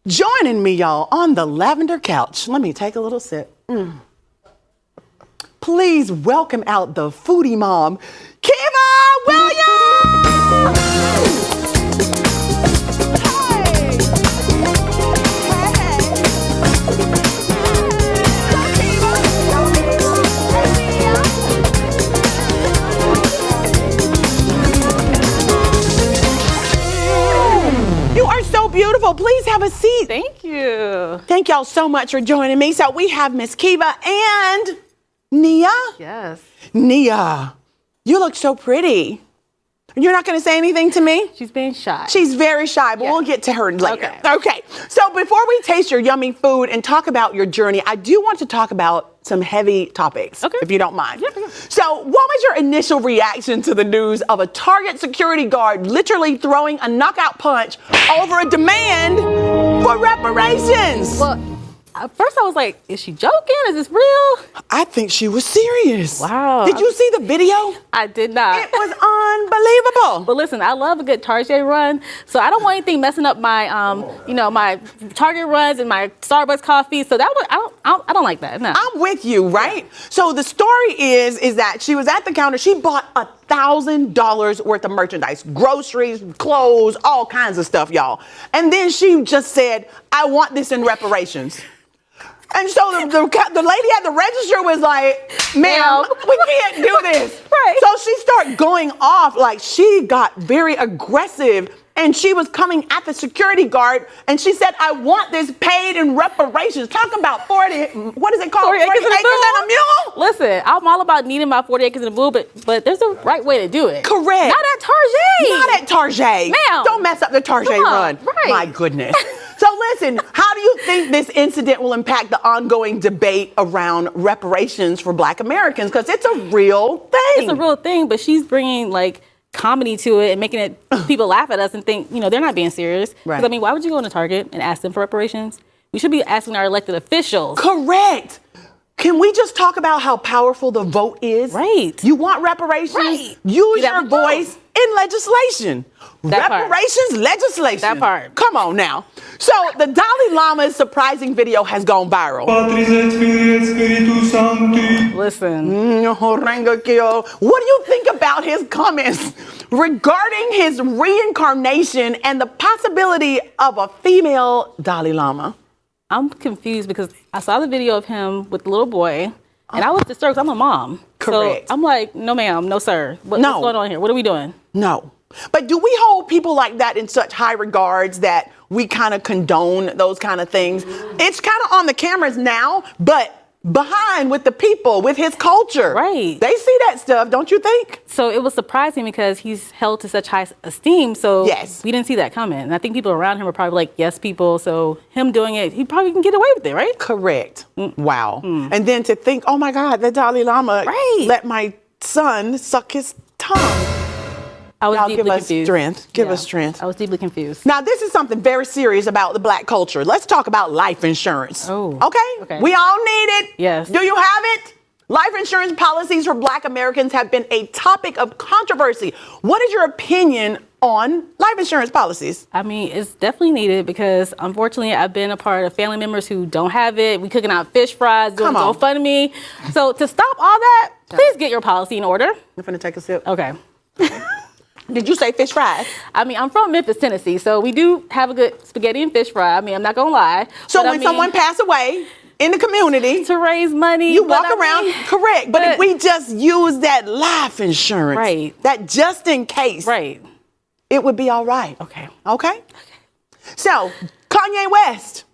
Joining me, y'all, on the lavender couch. Let me take a little sip. Please welcome out the foodie mom, Kiva Williams! Beautiful. Please have a seat. Thank you. Thank y'all so much for joining me. So we have Miss Kiva and Nia. Yes. Nia, you look so pretty. You're not going to say anything to me? She's being shy. She's very shy, but we'll get to her later. Okay. So before we taste your yummy food and talk about your journey, I do want to talk about some heavy topics, if you don't mind. Yeah. So what was your initial reaction to the news of a Target security guard literally throwing a knockout punch over a demand for reparations? Well, at first I was like, is she joking? Is this real? I think she was serious. Wow. Did you see the video? I did not. It was unbelievable. But listen, I love a good Target run, so I don't want anything messing up my, my Target runs and my Starbucks coffee. So that was, I don't like that. No. I'm with you, right? Yeah. So the story is that she was at the counter. She bought $1,000 worth of merchandise, groceries, clothes, all kinds of stuff, y'all. And then she just said, "I want this in reparations." And so the lady at the register was like, "Ma'am, we can't do this." Right. So she started going off, like she got very aggressive, and she was coming at the security guard, and she said, "I want this paid in reparations." Talk about 40, what is it called? 40 acres and a mule? Listen, I'm all about needing my 40 acres and a mule, but there's a right way to do it. Correct. Not at Target. Not at Target. Ma'am. Don't mess up the Target run. Right. My goodness. So listen, how do you think this incident will impact the ongoing debate around reparations for Black Americans? Because it's a real thing. It's a real thing, but she's bringing like comedy to it and making it people laugh at us and think, they're not being serious. Right. 'Cause, I mean, why would you go into Target and ask them for reparations? We should be asking our elected officials. Correct. Can we just talk about how powerful the vote is? Right. You want reparations? Right. Use your voice in legislation. Reparations legislation. That part. Come on now. So the Dalai Lama's surprising video has gone viral. Listen. What do you think about his comments regarding his reincarnation and the possibility of a female Dalai Lama? I'm confused because I saw the video of him with the little boy, and I was disturbed because I'm a mom. Correct. So I'm like, no ma'am, no sir. What's going on here? What are we doing? No. But do we hold people like that in such high regards that we kind of condone those kind of things? It's kind of on the cameras now, but behind with the people, with his culture. Right. They see that stuff, don't you think? So it was surprising because he's held to such high esteem. So yes, we didn't see that coming. And I think people around him are probably like, yes, people. So him doing it, he probably can get away with it, right? Correct. Wow. And then to think, oh my God, the Dalai Lama let my son suck his tongue. I was deeply confused. Give us strength. I was deeply confused. Now, this is something very serious about the Black culture. Let's talk about life insurance. Oh. Okay? We all need it. Yes. Do you have it? Life insurance policies for Black Americans have been a topic of controversy. What is your opinion on life insurance policies? I mean, it's definitely needed because unfortunately I've been a part of family members who don't have it. We cooking out fish fries, doing GoFundMe. So to stop all that, please get your policy in order. I'm gonna take a sip. Okay. Did you say fish fries? I mean, I'm from Memphis, Tennessee, so we do have a good spaghetti and fish fry. I mean, I'm not gonna lie. So when someone passed away in the community, to raise money, you walk around, correct. But if we just use that life insurance, that just in case, it would be all right. Okay. So Kanye West,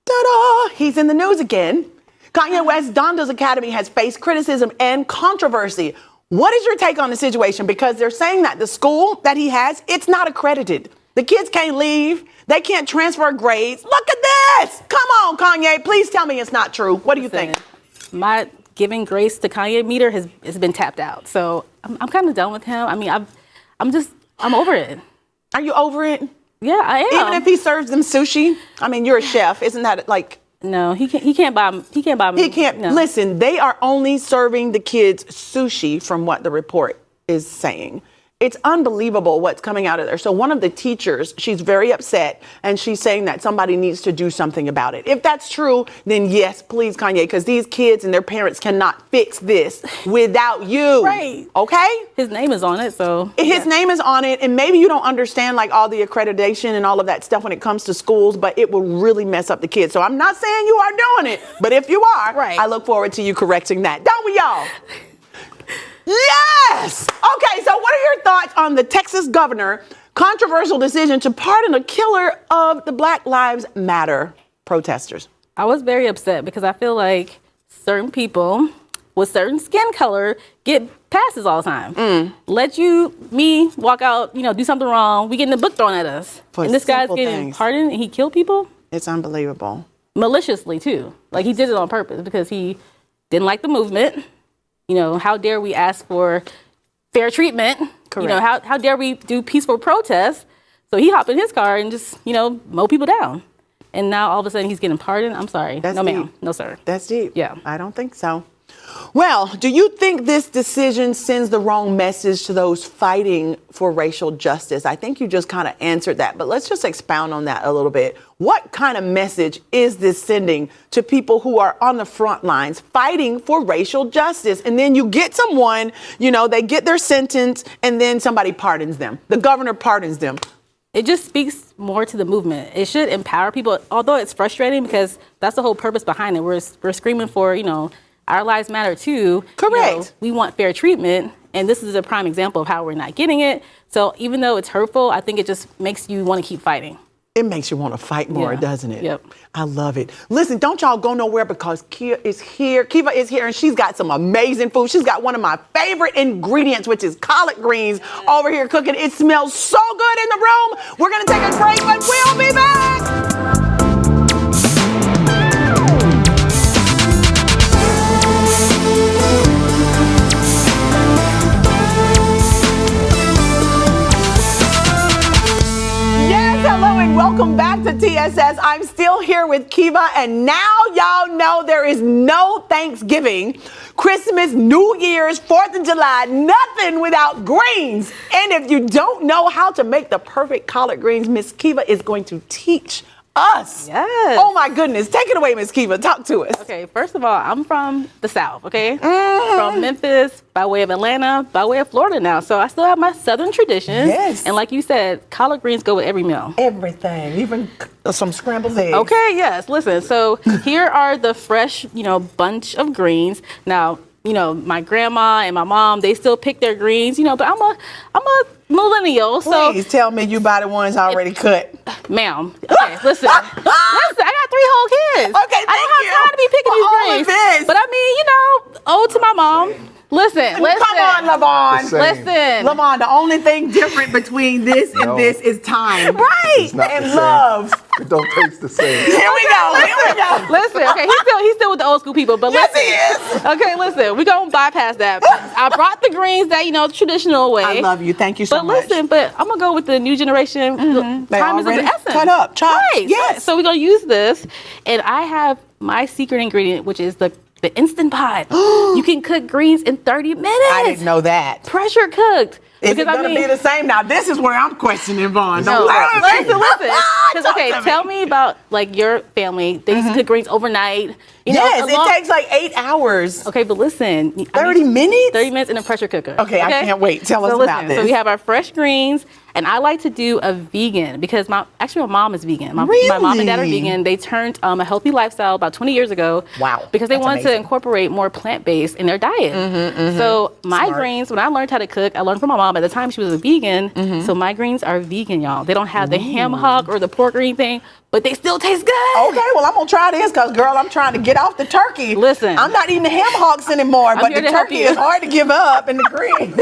ta-da, he's in the news again. Kanye West's Donda's Academy has faced criticism and controversy. What is your take on the situation? Because they're saying that the school that he has, it's not accredited. The kids can't leave. They can't transfer grades. Look at this. Come on, Kanye. Please tell me it's not true. What do you think? My giving grace to Kanye meter has been tapped out. So I'm kind of done with him. I mean, I'm over it. Are you over it? Yeah, I am. Even if he serves them sushi? I mean, you're a chef. Isn't that like... No, he can't buy me. He can't. No. Listen, they are only serving the kids sushi from what the report is saying. It's unbelievable what's coming out of there. So one of the teachers, she's very upset, and she's saying that somebody needs to do something about it. If that's true, then yes, please, Kanye, because these kids and their parents cannot fix this without you. Right. Okay? His name is on it, so. His name is on it, and maybe you don't understand like all the accreditation and all of that stuff when it comes to schools, but it will really mess up the kids. So I'm not saying you are doing it, but if you are, right. I look forward to you correcting that. Don't we, y'all? Yes! Okay, so what are your thoughts on the Texas governor controversial decision to pardon a killer of the Black Lives Matter protesters? I was very upset because I feel like certain people with certain skin color get passes all the time. Let me walk out, do something wrong. We getting the book thrown at us. And this guy's getting pardoned and he killed people? It's unbelievable. Maliciously, too. Like, he did it on purpose because he didn't like the movement. How dare we ask for fair treatment? Correct. How dare we do peaceful protests? So he hopped in his car and just, mow people down. And now all of a sudden he's getting pardoned. I'm sorry. That's no, deep. ma'am. No, sir. That's deep. Yeah. I don't think so. Well, do you think this decision sends the wrong message to those fighting for racial justice? I think you just kind of answered that, but let's just expound on that a little bit. What kind of message is this sending to people who are on the front lines fighting for racial justice? And then you get someone, they get their sentence and then somebody pardons them. The governor pardons them. It just speaks more to the movement. It should empower people, although it's frustrating because that's the whole purpose behind it. We're screaming for, our lives matter too. Correct. We want fair treatment, and this is a prime example of how we're not getting it. So even though it's hurtful, I think it just makes you want to keep fighting. It makes you want to fight more, doesn't it? Yep. I love it. Listen, don't y'all go nowhere because Kiva is here, and she's got some amazing food. She's got one of my favorite ingredients, which is collard greens, over here cooking. It smells so good in the room. We're going to take a break, but we'll be back. Hello and welcome back to TSS. I'm still here with Kiva, and now y'all know there is no Thanksgiving, Christmas, New Year's, 4th of July, nothing without greens. And if you don't know how to make the perfect collard greens, Miss Kiva is going to teach us. Yes. Oh my goodness. Take it away, Miss Kiva. Talk to us. Okay, first of all, I'm from the South, okay? From Memphis, by way of Atlanta, by way of Florida now. So I still have my Southern traditions. Yes. And like you said, collard greens go with every meal. Everything, even some scrambled eggs. Okay, yes. Listen, so here are the fresh, bunch of greens. Now, my grandma and my mom, they still pick their greens, but I'm a millennial. Please tell me you buy the ones already cut. Ma'am, okay, listen, I got 3 whole kids. Okay, I don't have time to be picking these greens. But I mean, owed to my mom. Listen. Come on, Lavon. Listen. Lavon, the only thing different between this and this is time. Right. And love. It don't taste the same. Here we go. Listen, okay, he's still with the old school people, but yes, listen. he is. Okay, listen, we're going to bypass that. I brought the greens that, the traditional way. I love you. Thank you so much. But listen, I'm going to go with the new generation. Time is of the essence. Cut up, chopped. Right. Yes. So we're going to use this, and I have my secret ingredient, which is the Instant Pot. You can cook greens in 30 minutes. I didn't know that. Pressure cooked. Is it going to be the same? Now, this is where I'm questioning Vaughn. No, listen. Because, tell me about, your family. They used to cook greens overnight. Yes, it takes 8 hours. Okay, but listen. 30 minutes? 30 minutes in a pressure cooker. Okay, I can't wait. Tell us about this. So we have our fresh greens, and I like to do a vegan because my mom is vegan. My mom and dad are vegan. They turned a healthy lifestyle about 20 years ago. Wow. Because they wanted to incorporate more plant-based in their diet. So my greens, when I learned how to cook, I learned from my mom. At the time, she was a vegan. So my greens are vegan, y'all. They don't have the ham hock or the pork or anything, but they still taste good. Okay, well, I'm going to try this because, girl, I'm trying to get off the turkey. Listen. I'm not eating the ham hocks anymore, but the turkey is hard to give up and the greens.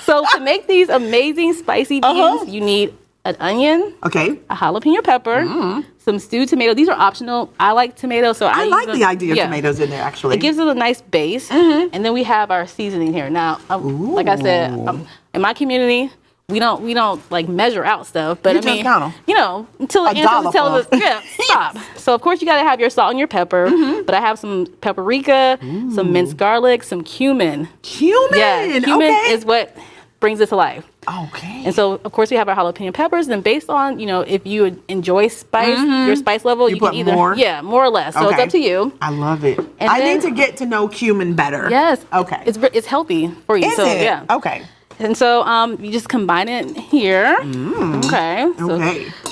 So to make these amazing spicy beans, you need an onion, a jalapeno pepper, some stewed tomato. These are optional. I like tomatoes, so I like the idea of tomatoes in there, actually. It gives it a nice base. And then we have our seasoning here. Now, like I said, in my community, we don't measure out stuff, but until the ancestors tell us, stop. So of course you got to have your salt and your pepper, but I have some paprika, some minced garlic, some cumin. Cumin? Yeah, cumin is what brings it to life. Okay. And so, of course, we have our jalapeno peppers. And based on, you know, if you enjoy spice, your spice level, you can either more or less. So it's up to you. I love it. And I need to get to know cumin better. Yes. Okay. It's healthy for you. Is it? Yeah. Okay. And so you just combine it here. Okay. So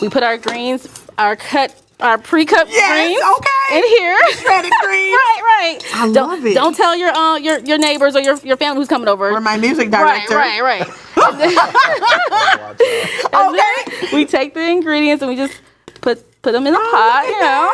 we put our greens, our pre-cut greens in here. Shredded greens. right. I love it. Don't tell your neighbors or your family who's coming over. Or my music director. Right. Okay. We take the ingredients and we just put them in the pot. You know.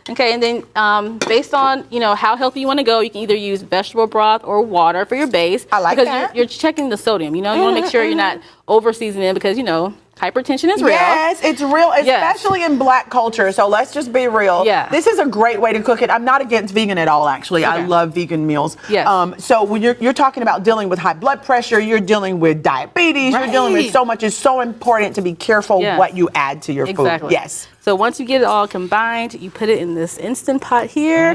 Okay, and then based on, you know, how healthy you want to go, you can either use vegetable broth or water for your base. I like that. Because you're checking the sodium, you know. You want to make sure you're not over seasoning because, you know, hypertension is real. Yes, it's real, especially in Black culture. So let's just be real. Yeah. This is a great way to cook it. I'm not against vegan at all, actually. I love vegan meals. Yes. So when you're talking about dealing with high blood pressure, you're dealing with diabetes, you're dealing with so much. It's so important to be careful what you add to your food. Yes. So once you get it all combined, you put it in this Instant Pot here,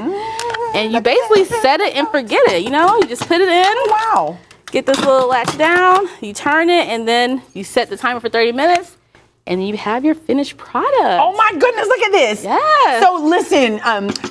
and you basically set it and forget it. You know, you just put it in. Oh, wow. Get this little latch down, you turn it, and then you set the timer for 30 minutes, and you have your finished product. Oh my goodness, look at this. Yes. So listen,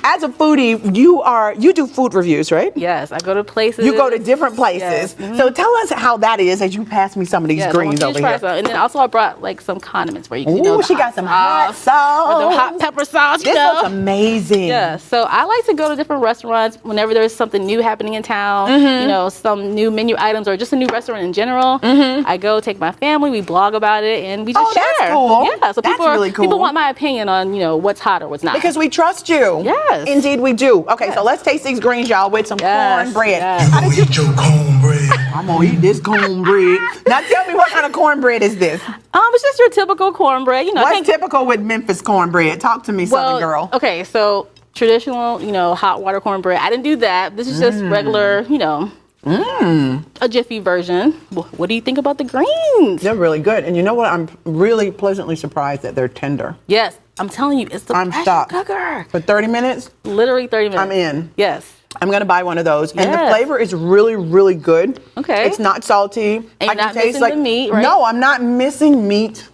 as a foodie, you do food reviews, right? Yes, I go to places. You go to different places. Yes. So tell us how that is as you pass me some of these greens over here. And then also I brought like some condiments for you. Oh, she got some hot sauce. Or the hot pepper sauce. This looks amazing. Yeah, so I like to go to different restaurants whenever there's something new happening in town, you know, some new menu items or just a new restaurant in general. I go take my family, we blog about it, and we just share. That's cool. Yeah, so people want my opinion on, you know, what's hot or what's not. Because we trust you. Yes. Indeed we do. Okay, so let's taste these greens, y'all, with some cornbread. Yes. How did you eat your cornbread? I'm gonna eat this cornbread. Now tell me, what kind of cornbread is this? It's just your typical cornbread. You know, what's typical with Memphis cornbread? Talk to me, Southern girl. Okay, so traditional, you know, hot water cornbread. I didn't do that. This is just regular, you know, a Jiffy version. What do you think about the greens? They're really good. And you know what? I'm really pleasantly surprised that they're tender. Yes, I'm telling you, it's the pressure cooker. For 30 minutes? Literally 30 minutes. I'm in. Yes. I'm going to buy one of those. And the flavor is really, really good. Okay. It's not salty. And you're not missing the meat, right? No, I'm not missing meat.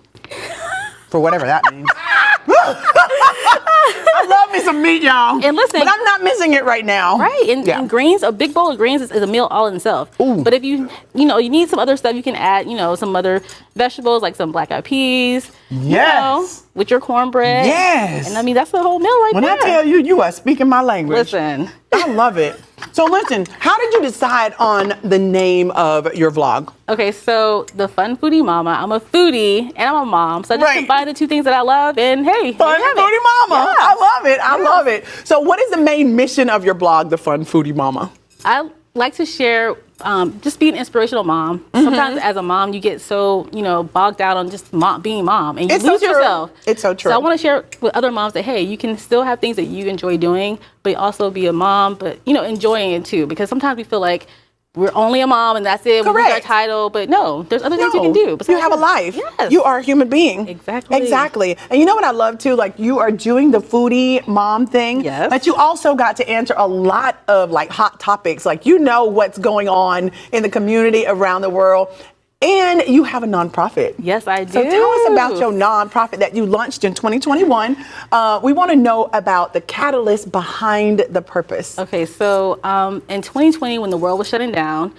For whatever that means. I love me some meat, y'all. And listen, but I'm not missing it right now. Right, and greens, a big bowl of greens is a meal all in itself. Ooh. But if you need some other stuff, you can add, you know, some other vegetables like some black eyed peas. Yes. You know, with your cornbread. Yes. And I mean, that's the whole meal right there. When I tell you, you are speaking my language. Listen. I love it. So listen, how did you decide on the name of your vlog? Okay, so the Fun Foodie Mama. I'm a foodie and I'm a mom. So I just combine the two things that I love and hey, Fun Foodie Mama. Yeah. I love it. I love it. So what is the main mission of your blog, the Fun Foodie Mama? I like to share just be an inspirational mom. Sometimes as a mom, you get so, you know, bogged down on just being mom and you lose yourself. It's so true. So I want to share with other moms that, hey, you can still have things that you enjoy doing, but also be a mom, but, you know, enjoying it too. Because sometimes we feel like we're only a mom and that's it. Correct. We lose our title, but no, there's other things you can do. You have a life. Yes. You are a human being. Exactly. And you know what I love too? Like you are doing the foodie mom thing. Yes. But you also got to answer a lot of like hot topics. Like you know what's going on in the community around the world. And you have a nonprofit. Yes, I do. So tell us about your nonprofit that you launched in 2021. We want to know about the catalyst behind the purpose. Okay, so in 2020, when the world was shutting down,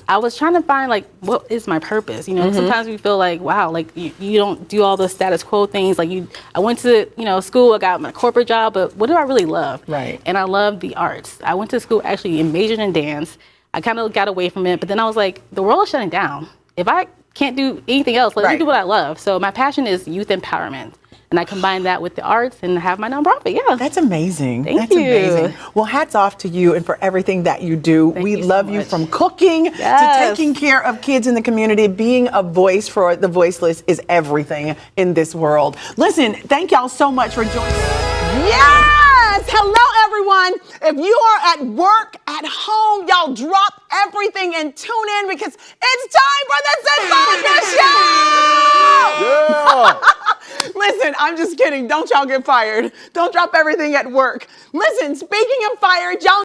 I was trying to find like, what is my purpose? You know, sometimes we feel like, wow, like you don't do all the status quo things. Like I went to, you know, school, I got my corporate job, but what do I really love? Right. And I love the arts. I went to school actually and majored in dance. I kind of got away from it, but then I was like, the world is shutting down. If I can't do anything else, let me do what I love. So my passion is youth empowerment. And I combine that with the arts and have my nonprofit. Yeah. That's amazing. Thank you. Amazing. Well, hats off to you and for everything that you do. We love you from cooking to taking care of kids in the community. Being a voice for the voiceless is everything in this world. Listen, thank y'all so much for joining us. Yes! Hello, everyone. If you are at work, at home, y'all drop everything and tune in because it's time for the Sisaundra Show! Yeah! Listen, I'm just kidding. Don't y'all get fired. Don't drop everything at work. Listen, speaking of fired, y'all